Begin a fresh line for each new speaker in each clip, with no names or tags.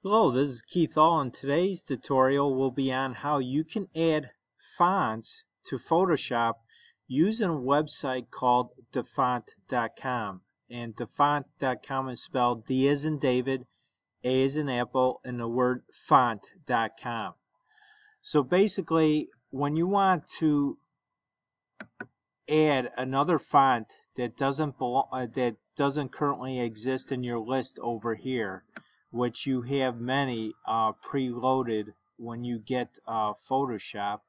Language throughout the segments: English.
Hello, this is Keith All, and today's tutorial will be on how you can add fonts to Photoshop using a website called dafont.com. And dafont.com is spelled D as in David, A as in Apple, and the word font.com. So basically, when you want to add another font that doesn't currently exist in your list over here, which you have many preloaded when you get Photoshop,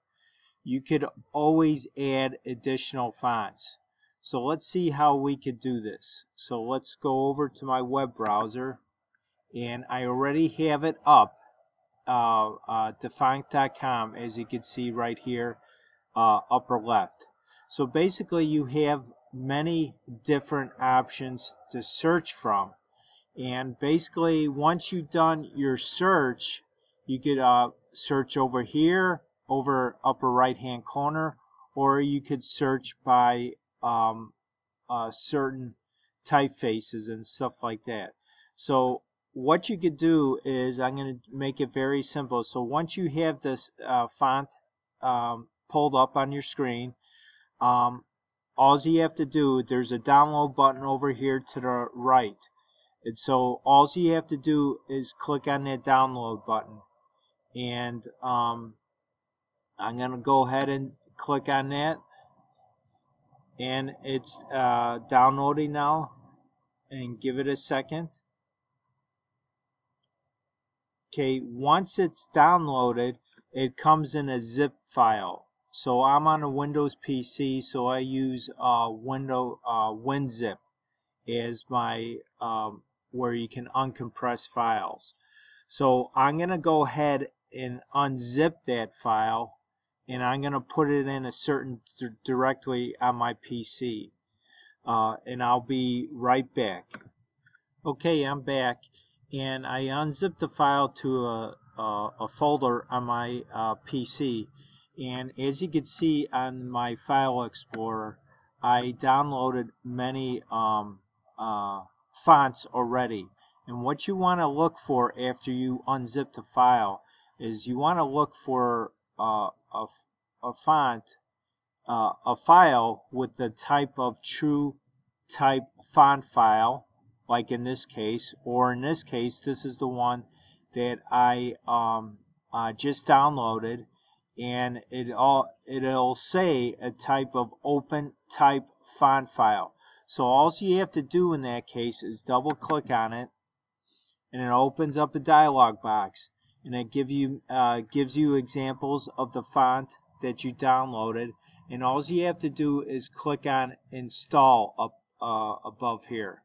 you could always add additional fonts. So let's see how we could do this. So let's go over to my web browser, and I already have it up, dafont.com, as you can see right here, upper left. So basically you have many different options to search from. And basically, once you've done your search, you could search over here, over upper right hand corner, or you could search by certain typefaces and stuff like that. So what you could do is, I'm going to make it very simple. So once you have this font pulled up on your screen, all you have to do, there's a download button over here to the right. And so all you have to do is click on that download button. And I'm going to go ahead and click on that. And it's downloading now. And give it a second. Okay, once it's downloaded, it comes in a zip file. So I'm on a Windows PC, so I use WinZip as my where you can uncompress files. So I'm going to go ahead and unzip that file, and I'm going to put it in a certain directory on my PC, and I'll be right back. Okay, I'm back, and I unzipped the file to a folder on my PC, and as you can see on my file explorer, I downloaded many fonts already. And what you want to look for after you unzip the file is you want to look for a file with the type of true type font file, like in this case, or in this case, this is the one that I just downloaded, and it'll say a type of open type font file. So all you have to do in that case is double click on it, and it opens up a dialog box, and it gives you examples of the font that you downloaded, and all you have to do is click on install up above here.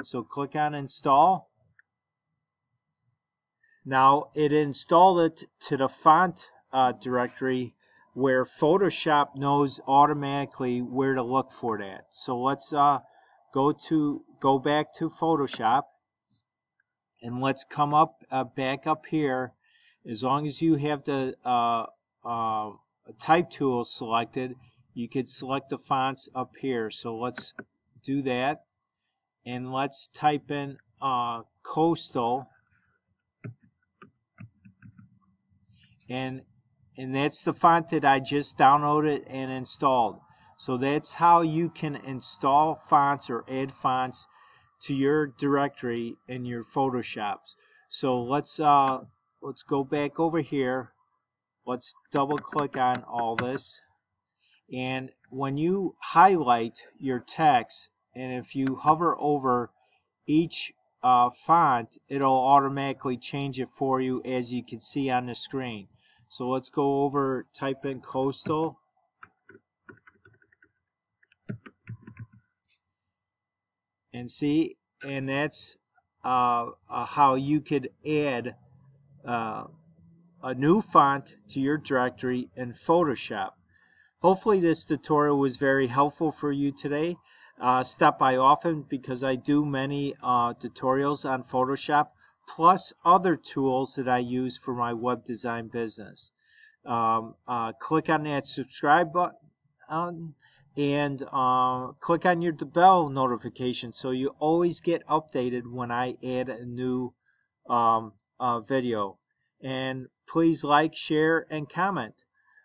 So click on install. Now it installed it to the font directory where Photoshop knows automatically where to look for that. So let's go back to Photoshop, and let's come up back up here. As long as you have the type tool selected, you could select the fonts up here. So let's do that, and let's type in Coastal, and that's the font that I just downloaded and installed. So that's how you can install fonts or add fonts to your directory in your Photoshops. So let's go back over here. Let's double click on all this, and when you highlight your text, and if you hover over each font, it'll automatically change it for you, as you can see on the screen. So let's go over, type in Coastal, and see, and that's how you could add a new font to your directory in Photoshop. Hopefully this tutorial was very helpful for you today. Stop by often, because I do many tutorials on Photoshop, plus other tools that I use for my web design business. Click on that subscribe button, and click on your bell notification so you always get updated when I add a new video. And please like, share, and comment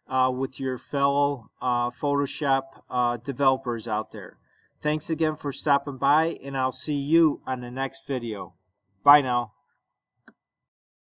with your fellow Photoshop developers out there. Thanks again for stopping by, and I'll see you on the next video. Bye now.